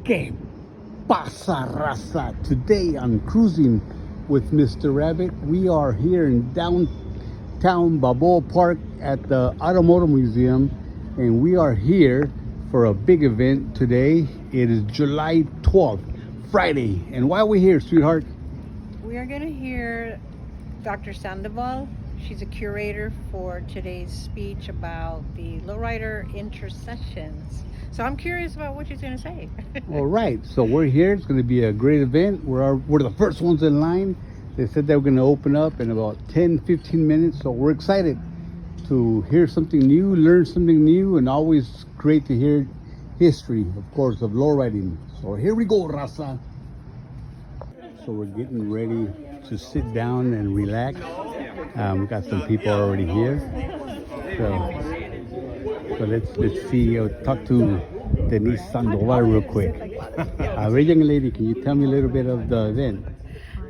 ¿Qué pasa, raza? Today on Cruising with Mr. Rabbit, we are here in downtown Balboa Park at the Automotive Museum, and we are here for a big event today. It is July 12th, Friday. And why are we here, sweetheart? We are going to hear Dr. Sandoval. She's a curator for today's speech about the Lowrider intercessions. So I'm curious about what she's going to say. All right, so we're here. It's going to be a great event. We're the first ones in line. They said they were going to open up in about 10-15 minutes, so we're excited to hear something new, learn something new, and always great to hear history, of course, of lowriding. So here we go, raza. So we're getting ready to sit down and relax. We got some people already here. So let's see. Talk to Denise Sandoval real quick. Young lady, can you tell me a little bit of the event?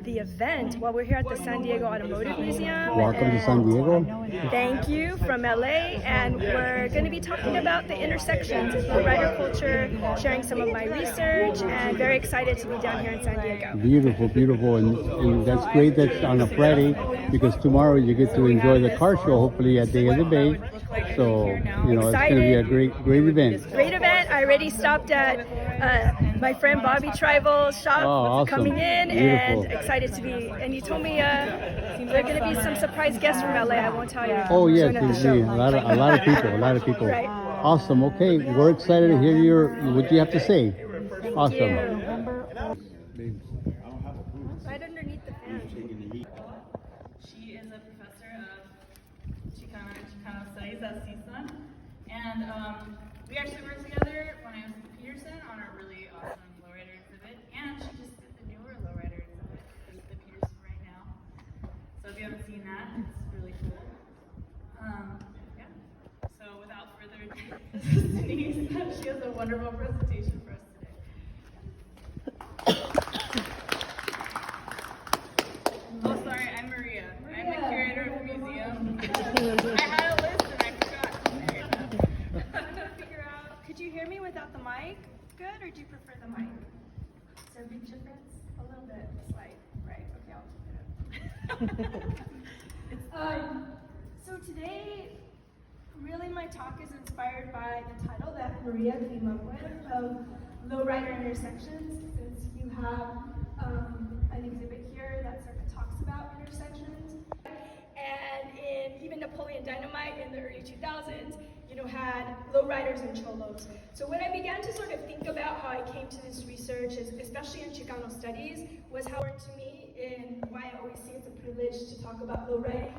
The event, well, we're here at the San Diego Automotive Museum. Welcome to San Diego. Thank you, from LA, and we're going to be talking about the intersections of lowrider culture, sharing some of my research, and very excited to be down here in San Diego. Beautiful, beautiful, and that's great that's on a Friday, because tomorrow you get to enjoy the car show, hopefully at Day of the Bay. So, you know, it's going to be a great event. Great event. I already stopped at my friend Bobby Tribal's shop. Awesome. Coming in. Beautiful. And excited to be. And you told me there are going to be some surprise guests from LA. I won't tell you. Oh yes, a lot of people. Right. Awesome. Okay, we're excited to hear what you have to say. Awesome. Right underneath the fan. She is a professor of Chicano Studies at CSUN, and we actually worked together when I was at Peterson on a really awesome lowrider exhibit, and she just did the newer lowrider exhibit at the Peterson right now. So if you haven't seen that, it's really cool. Yeah. So without further ado, this is Denise. She has a wonderful presentation for us today. Oh, sorry, I'm Maria. I'm the curator of the museum. I had a list and I forgot. I'm going to figure out, could you hear me without the mic? Good, or do you prefer the mic? Is there a big difference? A little bit, slight, right? Okay, I'll keep it up. So today, really my talk is inspired by the title that Maria came up with of Lowrider Intersections, since you have an exhibit here that sort of talks about intersections. And even Napoleon Dynamite in the early 2000s, had lowriders and cholos. So when I began to sort of think about how I came to this research, especially in Chicano studies, was how important to me, and why I always see it's a privilege to talk about lowriding,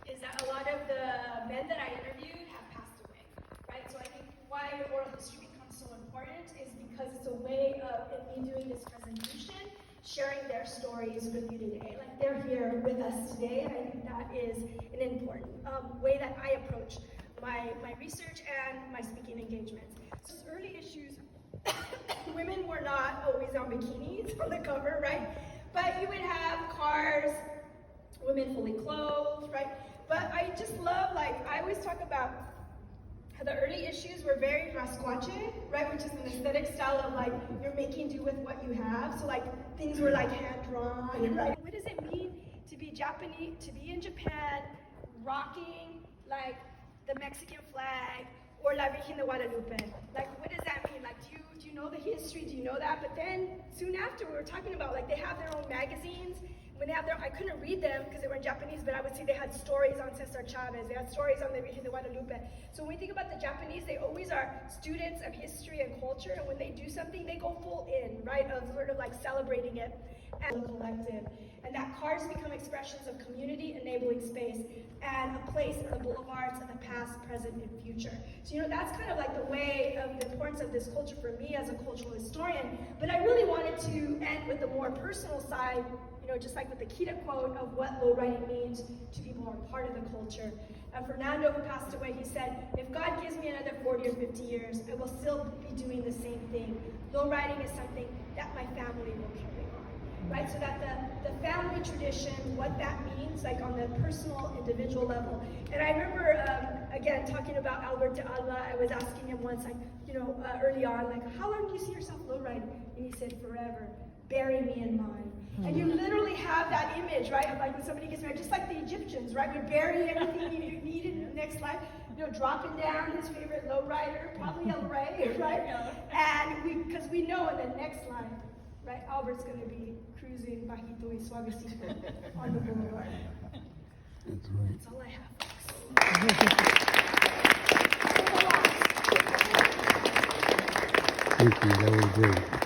is that a lot of the men that I interviewed have passed away, right? So I think why oral history becomes so important is because it's a way of, in me doing this presentation, sharing their stories with you today. Like, they're here with us today, and I think that is an important way that I approach my research and my speaking engagements. So early issues, women were not always on bikinis on the cover, right? But you would have cars, women fully clothed, right? But I just love, I always talk about how the early issues were very rascuache, right? Which is an aesthetic style of you're making do with what you have. So things were hand-drawn, right? What does it mean to be Japanese, to be in Japan, rocking the Mexican flag or La Virgen de Guadalupe? What does that mean? Do you know the history? Do you know that? But then soon after, we were talking about they have their own magazines. When they have I couldn't read them because they were in Japanese, but I would see they had stories on Cesar Chavez, they had stories on the Virgen de Guadalupe. So when we think about the Japanese, they always are students of history and culture, and when they do something, they go full in, right, of sort of celebrating it as a collective. And that cars become expressions of community, enabling space, and a place in the boulevards of the past, present, and future. So, that's kind of the way of the importance of this culture for me as a cultural historian. But I really wanted to end with the more personal side, just like with the Kita quote of what lowriding means to people who are part of the culture. And Fernando, who passed away, he said, if God gives me another 40 or 50 years, I will still be doing the same thing. Lowriding is something that my family will carry on, right? So that the family tradition, what that means, on the personal, individual level. And I remember, again, talking about Albert de Alba, I was asking him once, early on, how long do you see yourself lowriding? line, and he said, forever, bury me in mine. And you literally have that image, right, of like when somebody gets married, just like the Egyptians, right, would bury everything you needed in the next life, dropping down his favorite lowrider, probably El Rey, right? And because we know in the next line, right, Albert's going to be cruising bajito y suavecito on the boulevard. That's right. That's all I have, folks. Thank you. That was great.